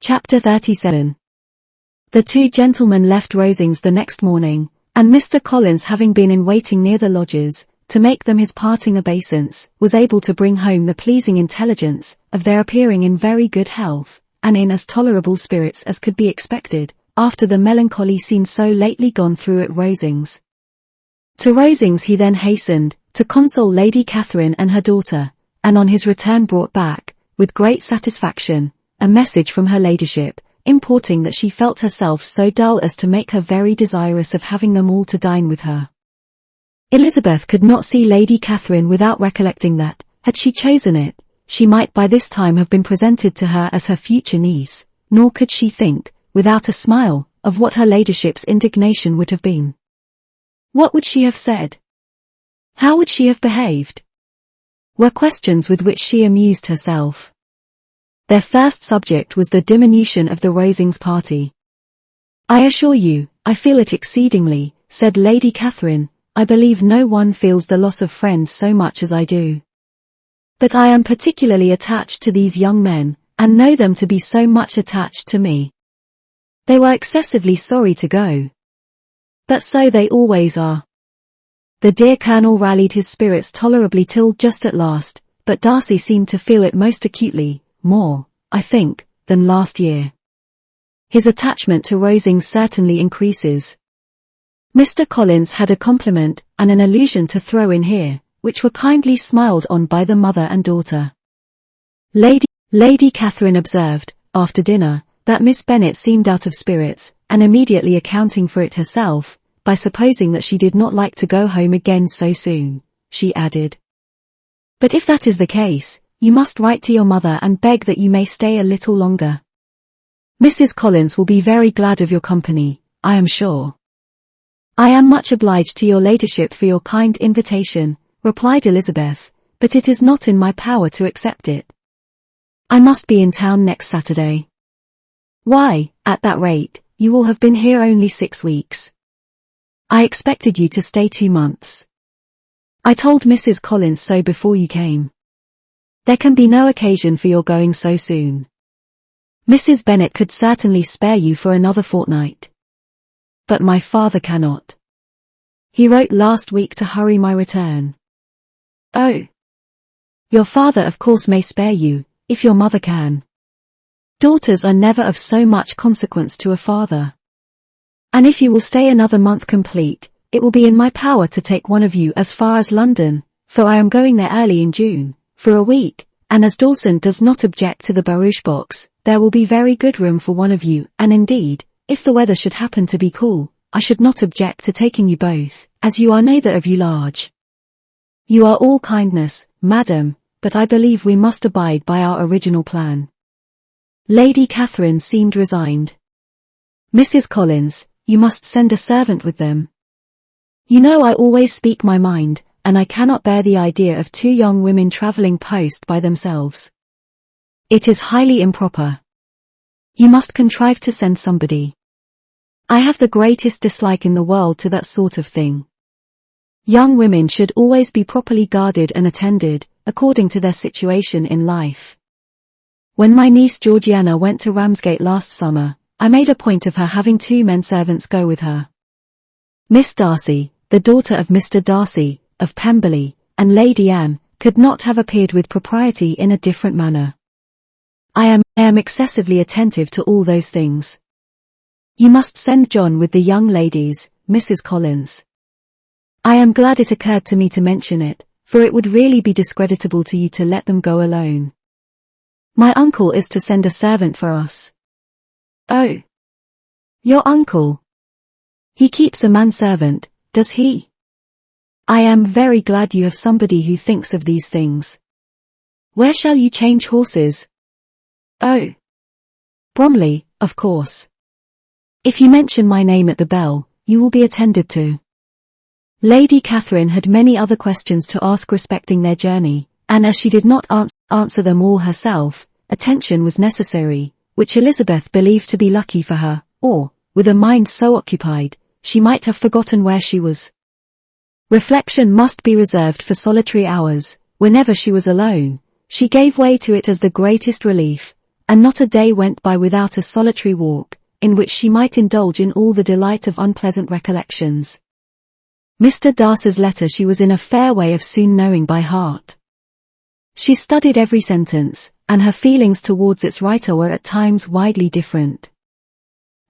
Chapter 37. The two gentlemen left Rosings the next morning, and Mr. Collins, having been in waiting near the lodges, to make them his parting obeisance, was able to bring home the pleasing intelligence of their appearing in very good health, and in as tolerable spirits as could be expected, after the melancholy scene so lately gone through at Rosings. To Rosings he then hastened, to console Lady Catherine and her daughter, and on his return brought back, with great satisfaction, a message from her ladyship, importing that she felt herself so dull as to make her very desirous of having them all to dine with her. Elizabeth could not see Lady Catherine without recollecting that, had she chosen it, she might by this time have been presented to her as her future niece, nor could she think, without a smile, of what her ladyship's indignation would have been. What would she have said? How would she have behaved? Were questions with which she amused herself. Their first subject was the diminution of the Rosings party. "I assure you, I feel it exceedingly," said Lady Catherine. "I believe no one feels the loss of friends so much as I do. But I am particularly attached to these young men, and know them to be so much attached to me. They were excessively sorry to go. But so they always are." The dear Colonel rallied his spirits tolerably till just at last, but Darcy seemed to feel it most acutely, more, I think, than last year. His attachment to Rosings certainly increases. Mr. Collins had a compliment and an allusion to throw in here, which were kindly smiled on by the mother and daughter. Lady Catherine observed, after dinner, that Miss Bennet seemed out of spirits, and immediately accounting for it herself, by supposing that she did not like to go home again so soon, she added, "But if that is the case, you must write to your mother and beg that you may stay a little longer. Mrs. Collins will be very glad of your company, I am sure." "I am much obliged to your ladyship for your kind invitation," replied Elizabeth, "but it is not in my power to accept it. I must be in town next Saturday." "Why, at that rate, you will have been here only 6 weeks. I expected you to stay 2 months. I told Mrs. Collins so before you came. There can be no occasion for your going so soon. Mrs. Bennet could certainly spare you for another fortnight. But my father cannot. He wrote last week to hurry my return." "Oh. Your father of course may spare you, if your mother can. Daughters are never of so much consequence to a father. And if you will stay another month complete, it will be in my power to take one of you as far as London, for I am going there early in June, for a week, and as Dawson does not object to the barouche box, there will be very good room for one of you, and indeed, if the weather should happen to be cool, I should not object to taking you both, as you are neither of you large. You are all kindness, madam, but I believe we must abide by our original plan." Lady Catherine seemed resigned. "Mrs. Collins, you must send a servant with them. You know I always speak my mind, and I cannot bear the idea of 2 young women travelling post by themselves. It is highly improper. You must contrive to send somebody. I have the greatest dislike in the world to that sort of thing. Young women should always be properly guarded and attended, according to their situation in life. When my niece Georgiana went to Ramsgate last summer, I made a point of her having 2 men servants go with her. Miss Darcy, the daughter of Mr. Darcy, of Pemberley, and Lady Anne, could not have appeared with propriety in a different manner. I am excessively attentive to all those things. You must send John with the young ladies, Mrs. Collins. I am glad it occurred to me to mention it, for it would really be discreditable to you to let them go alone. My uncle is to send a servant for us." "Oh. Your uncle? He keeps a manservant, does he? I am very glad you have somebody who thinks of these things. Where shall you change horses?" "Oh. Bromley, of course. If you mention my name at the bell, you will be attended to." Lady Catherine had many other questions to ask respecting their journey, and as she did not answer them all herself, attention was necessary, which Elizabeth believed to be lucky for her, or, with a mind so occupied, she might have forgotten where she was. Reflection must be reserved for solitary hours. Whenever she was alone, she gave way to it as the greatest relief, and not a day went by without a solitary walk, in which she might indulge in all the delight of unpleasant recollections. Mr. Darcy's letter she was in a fair way of soon knowing by heart. She studied every sentence, and her feelings towards its writer were at times widely different.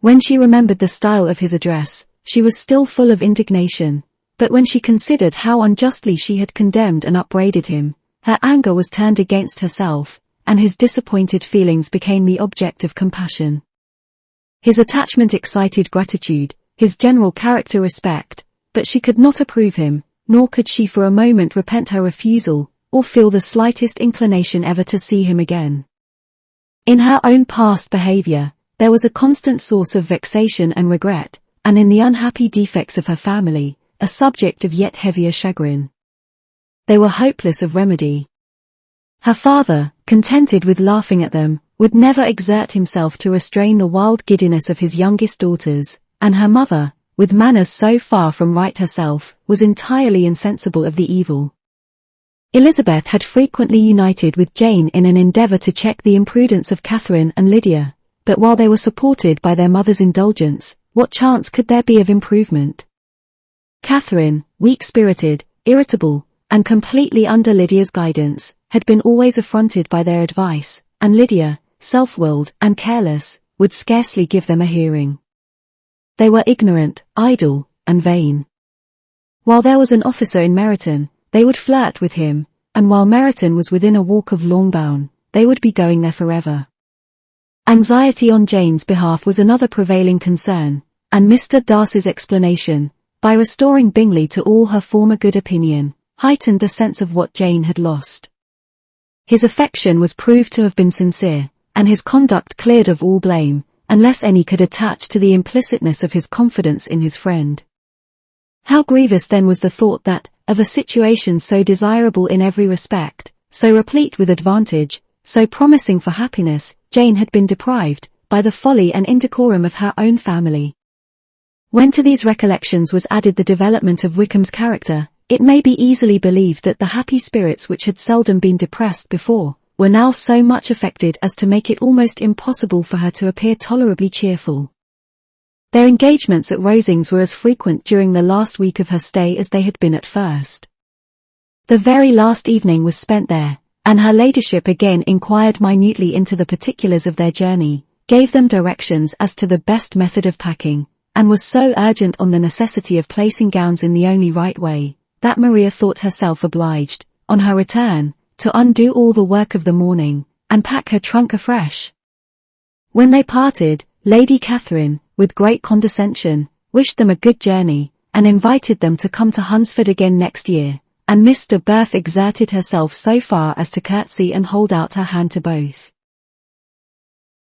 When she remembered the style of his address, she was still full of indignation, but when she considered how unjustly she had condemned and upbraided him, her anger was turned against herself, and his disappointed feelings became the object of compassion. His attachment excited gratitude, his general character respect, but she could not approve him, nor could she for a moment repent her refusal, or feel the slightest inclination ever to see him again. In her own past behavior, there was a constant source of vexation and regret, and in the unhappy defects of her family, a subject of yet heavier chagrin. They were hopeless of remedy. Her father, contented with laughing at them, would never exert himself to restrain the wild giddiness of his youngest daughters, and her mother, with manners so far from right herself, was entirely insensible of the evil. Elizabeth had frequently united with Jane in an endeavour to check the imprudence of Catherine and Lydia, but while they were supported by their mother's indulgence, what chance could there be of improvement? Catherine, weak-spirited, irritable, and completely under Lydia's guidance, had been always affronted by their advice, and Lydia, self-willed and careless, would scarcely give them a hearing. They were ignorant, idle, and vain. While there was an officer in Meryton, they would flirt with him, and while Meryton was within a walk of Longbourn, they would be going there forever. Anxiety on Jane's behalf was another prevailing concern, and Mr. Darcy's explanation, by restoring Bingley to all her former good opinion, heightened the sense of what Jane had lost. His affection was proved to have been sincere, and his conduct cleared of all blame, unless any could attach to the implicitness of his confidence in his friend. How grievous then was the thought that, of a situation so desirable in every respect, so replete with advantage, so promising for happiness, Jane had been deprived, by the folly and indecorum of her own family. When to these recollections was added the development of Wickham's character, it may be easily believed that the happy spirits which had seldom been depressed before, were now so much affected as to make it almost impossible for her to appear tolerably cheerful. Their engagements at Rosings were as frequent during the last week of her stay as they had been at first. The very last evening was spent there, and her ladyship again inquired minutely into the particulars of their journey, gave them directions as to the best method of packing, and was so urgent on the necessity of placing gowns in the only right way, that Maria thought herself obliged, on her return, to undo all the work of the morning, and pack her trunk afresh. When they parted, Lady Catherine, with great condescension, wished them a good journey, and invited them to come to Hunsford again next year, and Miss de Bourgh exerted herself so far as to curtsy and hold out her hand to both.